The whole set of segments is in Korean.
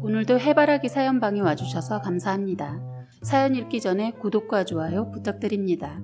오늘도 해바라기 사연방에 와주셔서 감사합니다. 사연 읽기 전에 구독과 좋아요 부탁드립니다.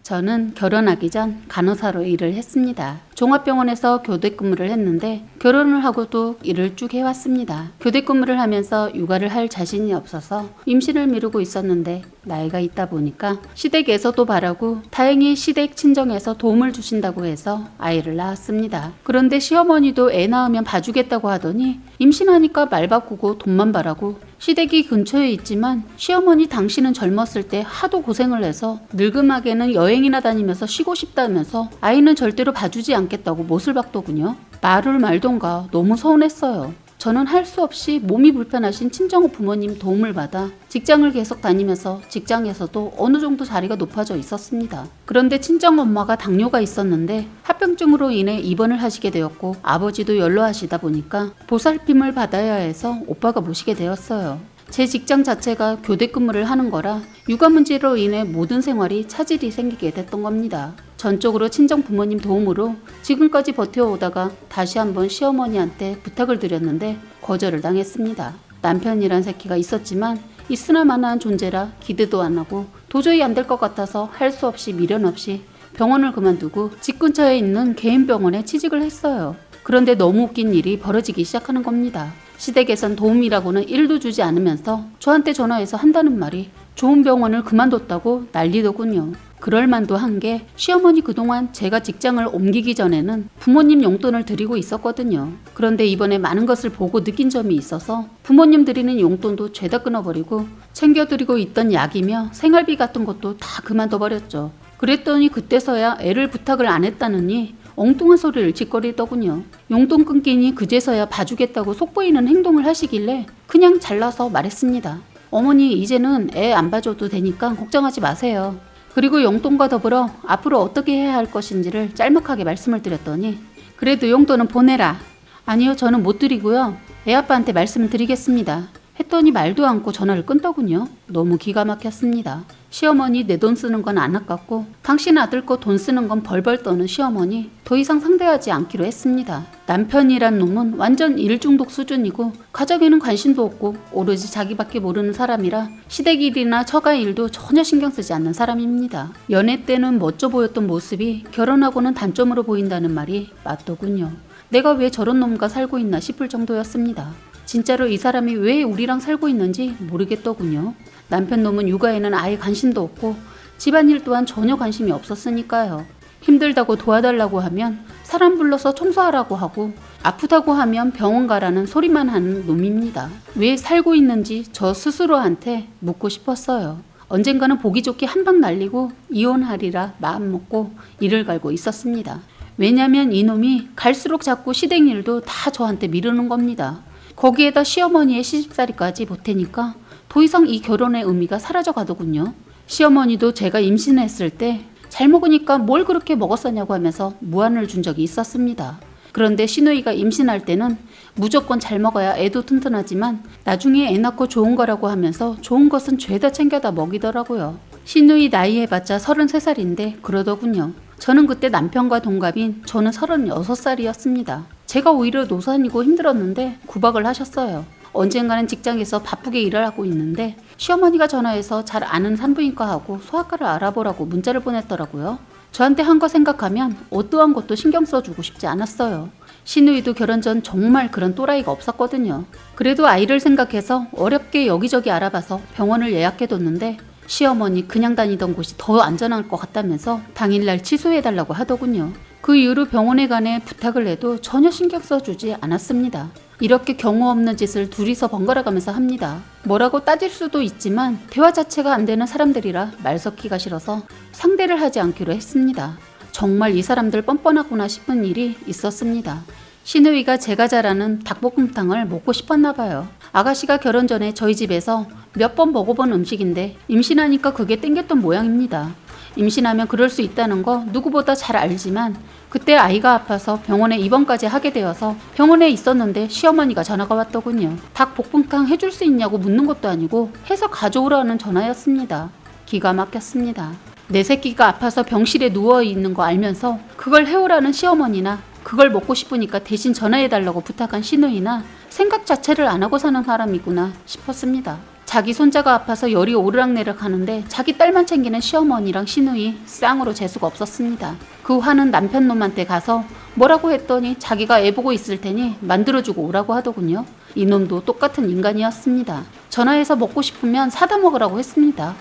저는 결혼하기 전 간호사로 일을 했습니다. 종합병원에서 교대근무를 했는데 결혼을 하고도 일을 쭉 해왔습니다. 교대근무를 하면서 육아를 할 자신이 없어서 임신을 미루고 있었는데 나이가 있다 보니까 시댁에서도 바라고 다행히 시댁 친정에서 도움을 주신다고 해서 아이를 낳았습니다. 그런데 시어머니도 애 낳으면 봐주겠다고 하더니 임신하니까 말 바꾸고 돈만 바라고 시댁이 근처에 있지만 시어머니 당신은 젊었을 때 하도 고생을 해서 늙음하게는 여행이나 다니면서 쉬고 싶다면서 아이는 절대로 봐주지 않겠다고 못을 박더군요. 말을 말던가 너무 서운했어요. 저는 할 수 없이 몸이 불편하신 친정어 부모님 도움을 받아 직장을 계속 다니면서 직장에서도 어느 정도 자리가 높아져 있었습니다. 그런데 친정엄마가 당뇨가 있었는데 합병증으로 인해 입원을 하시게 되었고 아버지도 연로하시다 보니까 보살핌을 받아야 해서 오빠가 모시게 되었어요. 제 직장 자체가 교대근무를 하는 거라 육아 문제로 인해 모든 생활이 차질이 생기게 됐던 겁니다. 전적으로 친정 부모님 도움으로 지금까지 버텨오다가 다시 한번 시어머니한테 부탁을 드렸는데 거절을 당했습니다. 남편이란 새끼가 있었지만 있으나 마나한 존재라 기대도 안 하고 도저히 안 될 것 같아서 할 수 없이 미련 없이 병원을 그만두고 집 근처에 있는 개인 병원에 취직을 했어요. 그런데 너무 웃긴 일이 벌어지기 시작하는 겁니다. 시댁에선 도움이라고는 1도 주지 않으면서 저한테 전화해서 한다는 말이 좋은 병원을 그만뒀다고 난리더군요. 그럴 만도 한 게 시어머니 그동안 제가 직장을 옮기기 전에는 부모님 용돈을 드리고 있었거든요. 그런데 이번에 많은 것을 보고 느낀 점이 있어서 부모님 드리는 용돈도 죄다 끊어버리고 챙겨드리고 있던 약이며 생활비 같은 것도 다 그만둬버렸죠. 그랬더니 그때서야 애를 부탁을 안 했다느니 엉뚱한 소리를 짓거리더군요. 용돈 끊기니 그제서야 봐주겠다고 속보이는 행동을 하시길래 그냥 잘라서 말했습니다. 어머니 이제는 애 안 봐줘도 되니까 걱정하지 마세요. 그리고 용돈과 더불어 앞으로 어떻게 해야 할 것인지를 짤막하게 말씀을 드렸더니 그래도 용돈은 보내라. 아니요 저는 못 드리고요. 애 아빠한테 말씀을 드리겠습니다. 했더니 말도 않고 전화를 끊더군요. 너무 기가 막혔습니다. 시어머니 내 돈 쓰는 건 안 아깝고 당신 아들 거 돈 쓰는 건 벌벌 떠는 시어머니 더 이상 상대하지 않기로 했습니다. 남편이란 놈은 완전 일중독 수준이고 가정에는 관심도 없고 오로지 자기밖에 모르는 사람이라 시댁 일이나 처가 일도 전혀 신경 쓰지 않는 사람입니다. 연애 때는 멋져 보였던 모습이 결혼하고는 단점으로 보인다는 말이 맞더군요. 내가 왜 저런 놈과 살고 있나 싶을 정도였습니다. 진짜로 이 사람이 왜 우리랑 살고 있는지 모르겠더군요. 남편 놈은 육아에는 아예 관심도 없고 집안일 또한 전혀 관심이 없었으니까요. 힘들다고 도와달라고 하면 사람 불러서 청소하라고 하고 아프다고 하면 병원 가라는 소리만 하는 놈입니다. 왜 살고 있는지 저 스스로한테 묻고 싶었어요. 언젠가는 보기 좋게 한 방 날리고 이혼하리라 마음먹고 이를 갈고 있었습니다. 왜냐면 이놈이 갈수록 자꾸 시댁 일도 다 저한테 미루는 겁니다. 거기에다 시어머니의 시집살이까지 보태니까 더 이상 이 결혼의 의미가 사라져 가더군요. 시어머니도 제가 임신했을 때 잘 먹으니까 뭘 그렇게 먹었었냐고 하면서 무안을 준 적이 있었습니다. 그런데 시누이가 임신할 때는 무조건 잘 먹어야 애도 튼튼하지만 나중에 애 낳고 좋은 거라고 하면서 좋은 것은 죄다 챙겨다 먹이더라고요. 시누이 나이 해봤자 33살인데 그러더군요. 저는 그때 남편과 동갑인 저는 36살이었습니다. 제가 오히려 노산이고 힘들었는데 구박을 하셨어요. 언젠가는 직장에서 바쁘게 일을 하고 있는데 시어머니가 전화해서 잘 아는 산부인과하고 소아과를 알아보라고 문자를 보냈더라고요. 저한테 한 거 생각하면 어떠한 것도 신경 써주고 싶지 않았어요. 시누이도 결혼 전 정말 그런 또라이가 없었거든요. 그래도 아이를 생각해서 어렵게 여기저기 알아봐서 병원을 예약해뒀는데 시어머니 그냥 다니던 곳이 더 안전할 것 같다면서 당일날 취소해달라고 하더군요. 그 이후로 병원에 관해 부탁을 해도 전혀 신경 써주지 않았습니다. 이렇게 경우 없는 짓을 둘이서 번갈아가면서 합니다. 뭐라고 따질 수도 있지만 대화 자체가 안 되는 사람들이라 말 섞기가 싫어서 상대를 하지 않기로 했습니다. 정말 이 사람들 뻔뻔하구나 싶은 일이 있었습니다. 시누이가 제가 잘 아는 닭볶음탕을 먹고 싶었나 봐요. 아가씨가 결혼 전에 저희 집에서 몇 번 먹어본 음식인데 임신하니까 그게 땡겼던 모양입니다. 임신하면 그럴 수 있다는 거 누구보다 잘 알지만 그때 아이가 아파서 병원에 입원까지 하게 되어서 병원에 있었는데 시어머니가 전화가 왔더군요. 닭볶음탕 해줄 수 있냐고 묻는 것도 아니고 해서 가져오라는 전화였습니다. 기가 막혔습니다. 내 새끼가 아파서 병실에 누워있는 거 알면서 그걸 해오라는 시어머니나 그걸 먹고 싶으니까 대신 전화해달라고 부탁한 시누이나 생각 자체를 안 하고 사는 사람이구나 싶었습니다. 자기 손자가 아파서 열이 오르락내락 하는데 자기 딸만 챙기는 시어머니랑 시누이 쌍으로 재수가 없었습니다. 그 화는 남편 놈한테 가서 뭐라고 했더니 자기가 애 보고 있을 테니 만들어주고 오라고 하더군요. 이놈도 똑같은 인간이었습니다. 전화해서 먹고 싶으면 사다 먹으라고 했습니다.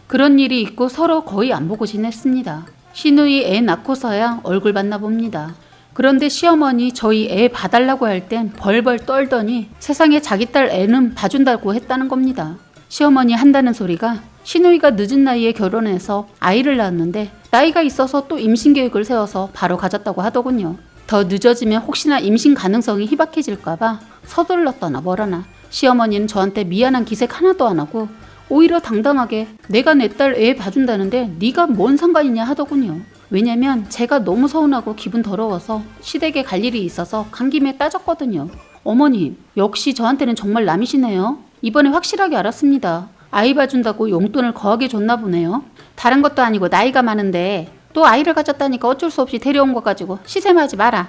그런 일이 있고 서로 거의 안 보고 지냈습니다. 시누이 애 낳고서야 얼굴 봤나 봅니다. 그런데 시어머니 저희 애 봐달라고 할 땐 벌벌 떨더니 세상에 자기 딸 애는 봐준다고 했다는 겁니다. 시어머니 한다는 소리가 시누이가 늦은 나이에 결혼해서 아이를 낳았는데 나이가 있어서 또 임신 계획을 세워서 바로 가졌다고 하더군요. 더 늦어지면 혹시나 임신 가능성이 희박해질까봐 서둘렀더나 뭐라나 시어머니는 저한테 미안한 기색 하나도 안 하고 오히려 당당하게 내가 내 딸 애 봐준다는데 네가 뭔 상관이냐 하더군요. 왜냐면 제가 너무 서운하고 기분 더러워서 시댁에 갈 일이 있어서 간 김에 따졌거든요. 어머님, 역시 저한테는 정말 남이시네요. 이번에 확실하게 알았습니다. 아이 봐준다고 용돈을 거하게 줬나 보네요. 다른 것도 아니고 나이가 많은데 또 아이를 가졌다니까 어쩔 수 없이 데려온 거 가지고 시샘하지 마라.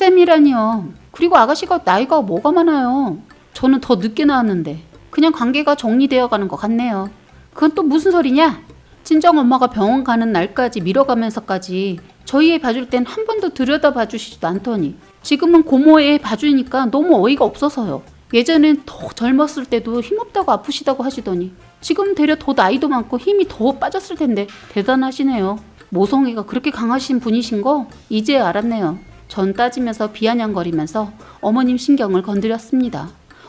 시샘이라니요. 그리고 아가씨가 나이가 뭐가 많아요. 저는 더 늦게 나왔는데 그냥 관계가 정리되어 가는 것 같네요. 그건 또 무슨 소리냐? 친정 엄마가 병원 가는 날까지 미뤄가면서까지 저희 애 봐줄 땐 한 번도 들여다봐 주시지도 않더니 지금은 고모 애 봐주니까 너무 어이가 없어서요. 예전엔 더 젊었을 때도 힘없다고 아프시다고 하시더니 지금 되려 더 나이도 많고 힘이 더 빠졌을 텐데 대단하시네요. 모성애가 그렇게 강하신 분이신 거 이제 알았네요. 전 따지면서 비아냥거리면서 어머님 신경을 건드렸습니다.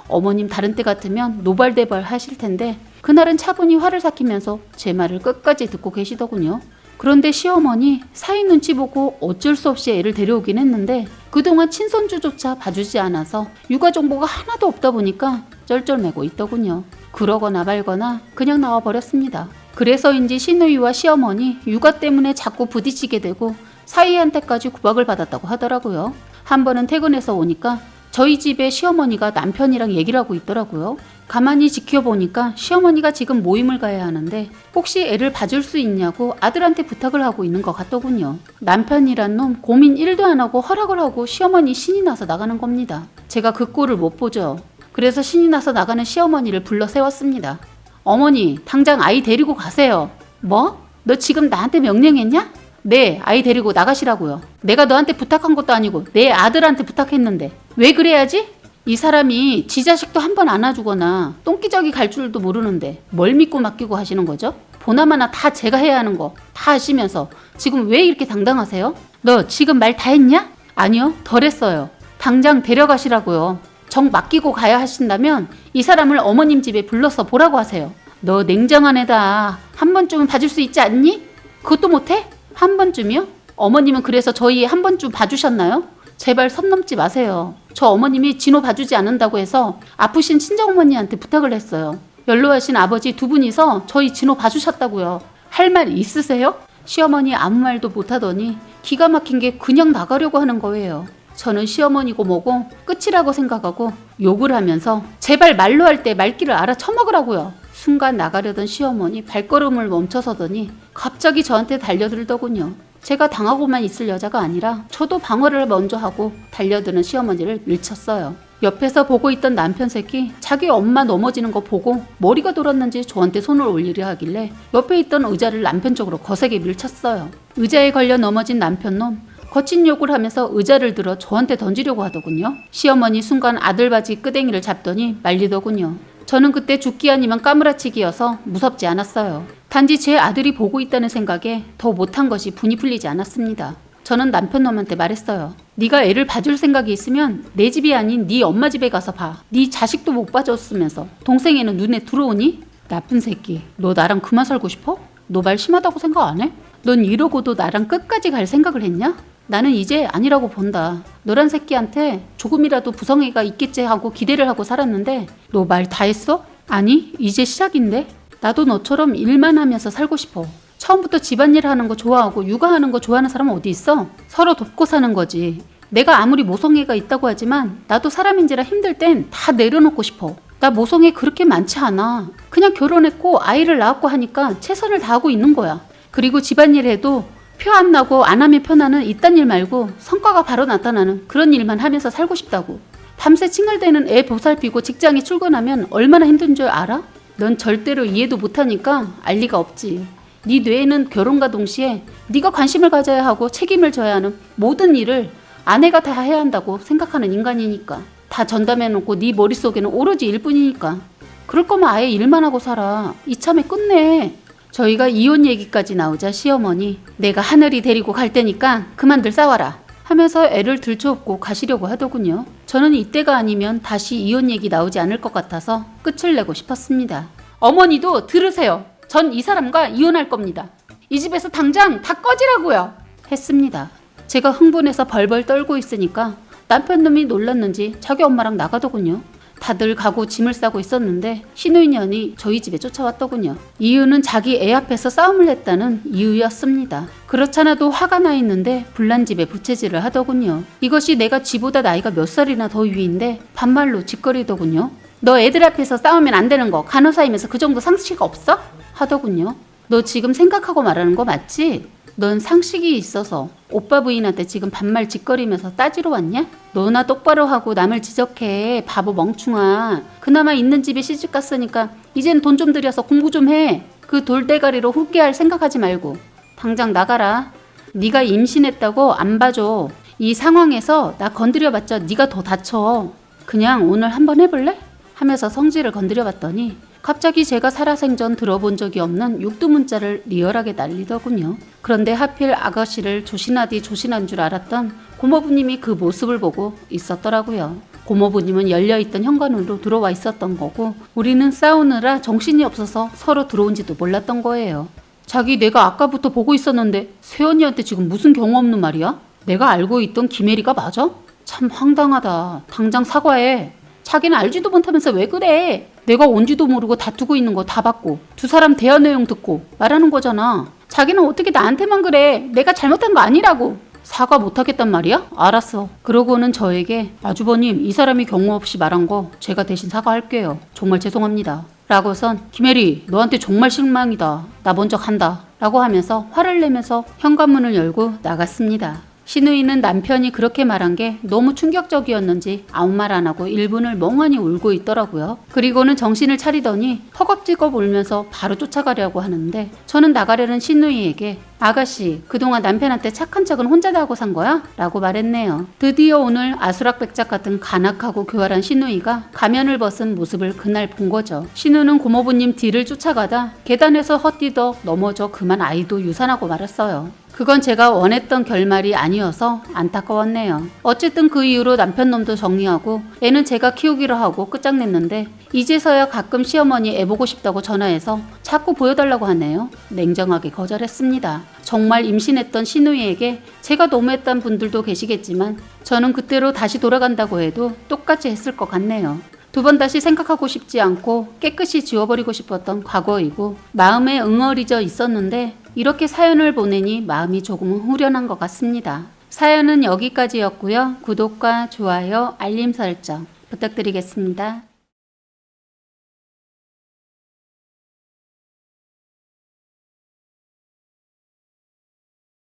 어머님 다른 때 같으면 노발대발 하실 텐데 그날은 차분히 화를 삭히면서 제 말을 끝까지 듣고 계시더군요. 그런데 시어머니 사위 눈치 보고 어쩔 수 없이 애를 데려오긴 했는데 그동안 친손주조차 봐주지 않아서 육아 정보가 하나도 없다 보니까 쩔쩔매고 있더군요. 그러거나 말거나 그냥 나와버렸습니다. 그래서인지 시누이와 시어머니 육아 때문에 자꾸 부딪히게 되고 사위한테까지 구박을 받았다고 하더라고요. 한 번은 퇴근해서 오니까 저희 집에 시어머니가 남편이랑 얘기를 하고 있더라고요. 가만히 지켜보니까 시어머니가 지금 모임을 가야 하는데 혹시 애를 봐줄 수 있냐고 아들한테 부탁을 하고 있는 것 같더군요. 남편이란 놈 고민 1도 안 하고 허락을 하고 시어머니 신이 나서 나가는 겁니다. 제가 그 꼴을 못 보죠. 그래서 신이 나서 나가는 시어머니를 불러 세웠습니다. 어머니, 당장 아이 데리고 가세요. 뭐? 너 지금 나한테 명령했냐? 네, 아이 데리고 나가시라고요. 내가 너한테 부탁한 것도 아니고 내 아들한테 부탁했는데 왜 그래야지? 이 사람이 지 자식도 한 번 안아주거나 똥기저귀 갈 줄도 모르는데 뭘 믿고 맡기고 하시는 거죠? 보나마나 다 제가 해야 하는 거 다 하시면서 지금 왜 이렇게 당당하세요? 너 지금 말 다 했냐? 아니요, 덜 했어요. 당장 데려가시라고요. 정 맡기고 가야 하신다면 이 사람을 어머님 집에 불러서 보라고 하세요. 너 냉정한 애다. 한 번쯤은 봐줄 수 있지 않니? 그것도 못해? 한 번쯤이요? 어머님은 그래서 저희 한 번쯤 봐주셨나요? 제발 선 넘지 마세요. 저 어머님이 진호 봐주지 않는다고 해서 아프신 친정어머니한테 부탁을 했어요. 연로하신 아버지 두 분이서 저희 진호 봐주셨다고요. 할 말 있으세요? 시어머니 아무 말도 못하더니 기가 막힌 게 그냥 나가려고 하는 거예요. 저는 시어머니고 뭐고 끝이라고 생각하고 욕을 하면서 제발 말로 할 때 말귀를 알아쳐먹으라고요. 순간 나가려던 시어머니 발걸음을 멈춰서더니 갑자기 저한테 달려들더군요. 제가 당하고만 있을 여자가 아니라 저도 방어를 먼저 하고 달려드는 시어머니를 밀쳤어요. 옆에서 보고 있던 남편 새끼 자기 엄마 넘어지는 거 보고 머리가 돌았는지 저한테 손을 올리려 하길래 옆에 있던 의자를 남편 쪽으로 거세게 밀쳤어요. 의자에 걸려 넘어진 남편놈 거친 욕을 하면서 의자를 들어 저한테 던지려고 하더군요. 시어머니 순간 아들 바지 끄댕이를 잡더니 말리더군요. 저는 그때 죽기 아니면 까무라치기여서 무섭지 않았어요. 단지 제 아들이 보고 있다는 생각에 더 못한 것이 분이 풀리지 않았습니다. 저는 남편놈한테 말했어요. 네가 애를 봐줄 생각이 있으면 내 집이 아닌 네 엄마 집에 가서 봐. 네 자식도 못 봐줬으면서 동생애는 눈에 들어오니? 나쁜 새끼, 너 나랑 그만 살고 싶어? 너 말 심하다고 생각 안 해? 넌 이러고도 나랑 끝까지 갈 생각을 했냐? 나는 이제 아니라고 본다. 너란 새끼한테 조금이라도 부성애가 있겠지 하고 기대를 하고 살았는데 너 말 다 했어? 아니, 이제 시작인데? 나도 너처럼 일만 하면서 살고 싶어. 처음부터 집안일 하는 거 좋아하고 육아하는 거 좋아하는 사람은 어디 있어? 서로 돕고 사는 거지. 내가 아무리 모성애가 있다고 하지만 나도 사람인지라 힘들 땐 다 내려놓고 싶어. 나 모성애 그렇게 많지 않아. 그냥 결혼했고 아이를 낳았고 하니까 최선을 다하고 있는 거야. 그리고 집안일 해도 표 안 나고 안 하면 편하는 이딴 일 말고 성과가 바로 나타나는 그런 일만 하면서 살고 싶다고. 밤새 칭얼대는 애 보살피고 직장에 출근하면 얼마나 힘든 줄 알아? 넌 절대로 이해도 못하니까 알 리가 없지. 네 뇌에는 결혼과 동시에 네가 관심을 가져야 하고 책임을 져야 하는 모든 일을 아내가 다 해야 한다고 생각하는 인간이니까. 다 전담해놓고 네 머릿속에는 오로지 일뿐이니까. 그럴 거면 아예 일만 하고 살아. 이참에 끝내. 저희가 이혼 얘기까지 나오자 시어머니, 내가 하늘이 데리고 갈 테니까 그만들 싸워라 하면서 애를 들쳐업고 가시려고 하더군요. 저는 이때가 아니면 다시 이혼 얘기 나오지 않을 것 같아서 끝을 내고 싶었습니다. 어머니도 들으세요. 전 이 사람과 이혼할 겁니다. 이 집에서 당장 다 꺼지라고요. 했습니다. 제가 흥분해서 벌벌 떨고 있으니까 남편놈이 놀랐는지 자기 엄마랑 나가더군요. 다들 가구 짐을 싸고 있었는데 신우인연이 저희 집에 쫓아왔더군요. 이유는 자기 애 앞에서 싸움을 했다는 이유였습니다. 그렇잖아도 화가 나 있는데 불난 집에 부채질을 하더군요. 이것이 내가 지보다 나이가 몇 살이나 더 위인데 반말로 짓거리더군요. 너 애들 앞에서 싸우면 안 되는 거 간호사이면서 그 정도 상식 없어? 하더군요. 너 지금 생각하고 말하는 거 맞지? 넌 상식이 있어서 오빠 부인한테 지금 반말 짓거리면서 따지러 왔냐? 너나 똑바로 하고 남을 지적해. 바보 멍충아. 그나마 있는 집에 시집갔으니까 이젠 돈 좀 들여서 공부 좀 해. 그 돌대가리로 후회할 생각하지 말고 당장 나가라. 네가 임신했다고 안 봐줘. 이 상황에서 나 건드려봤자 네가 더 다쳐. 그냥 오늘 한번 해볼래? 하면서 성질을 건드려봤더니 갑자기 제가 살아생전 들어본 적이 없는 육두문자를 리얼하게 날리더군요. 그런데 하필 아가씨를 조신하디 조신한 줄 알았던 고모부님이 그 모습을 보고 있었더라고요. 고모부님은 열려있던 현관으로 들어와 있었던 거고 우리는 싸우느라 정신이 없어서 서로 들어온지도 몰랐던 거예요. 자기 내가 아까부터 보고 있었는데 새언니한테 지금 무슨 경우 없는 말이야? 내가 알고 있던 김혜리가 맞아? 참 황당하다. 당장 사과해. 자기는 알지도 못하면서 왜 그래? 내가 온지도 모르고 다투고 있는 거 다 봤고 두 사람 대화 내용 듣고 말하는 거잖아. 자기는 어떻게 나한테만 그래? 내가 잘못한 거 아니라고. 사과 못하겠단 말이야? 알았어. 그러고는 저에게 아주버님 이 사람이 경우 없이 말한 거 제가 대신 사과할게요. 정말 죄송합니다. 라고선 김혜리 너한테 정말 실망이다. 나 먼저 간다. 라고 하면서 화를 내면서 현관문을 열고 나갔습니다. 신우이는 남편이 그렇게 말한 게 너무 충격적이었는지 아무 말 안 하고 1분을 멍하니 울고 있더라고요. 그리고는 정신을 차리더니 허겁지겁 울면서 바로 쫓아가려고 하는데 저는 나가려는 신우이에게 아가씨 그동안 남편한테 착한 척은 혼자 다 하고 산 거야? 라고 말했네요. 드디어 오늘 아수락백작 같은 간악하고 교활한 신우이가 가면을 벗은 모습을 그날 본 거죠. 신우는 고모부님 뒤를 쫓아가다 계단에서 헛디덕 넘어져 그만 아이도 유산하고 말았어요. 그건 제가 원했던 결말이 아니어서 안타까웠네요. 어쨌든 그 이후로 남편놈도 정리하고 애는 제가 키우기로 하고 끝장냈는데 이제서야 가끔 시어머니 애 보고 싶다고 전화해서 자꾸 보여달라고 하네요. 냉정하게 거절했습니다. 정말 임신했던 신우이에게 제가 너무했던 분들도 계시겠지만 저는 그때로 다시 돌아간다고 해도 똑같이 했을 것 같네요. 두 번 다시 생각하고 싶지 않고 깨끗이 지워버리고 싶었던 과거이고 마음에 응어리져 있었는데 이렇게 사연을 보내니 마음이 조금은 후련한 것 같습니다. 사연은 여기까지였고요. 구독과 좋아요, 알림 설정 부탁드리겠습니다.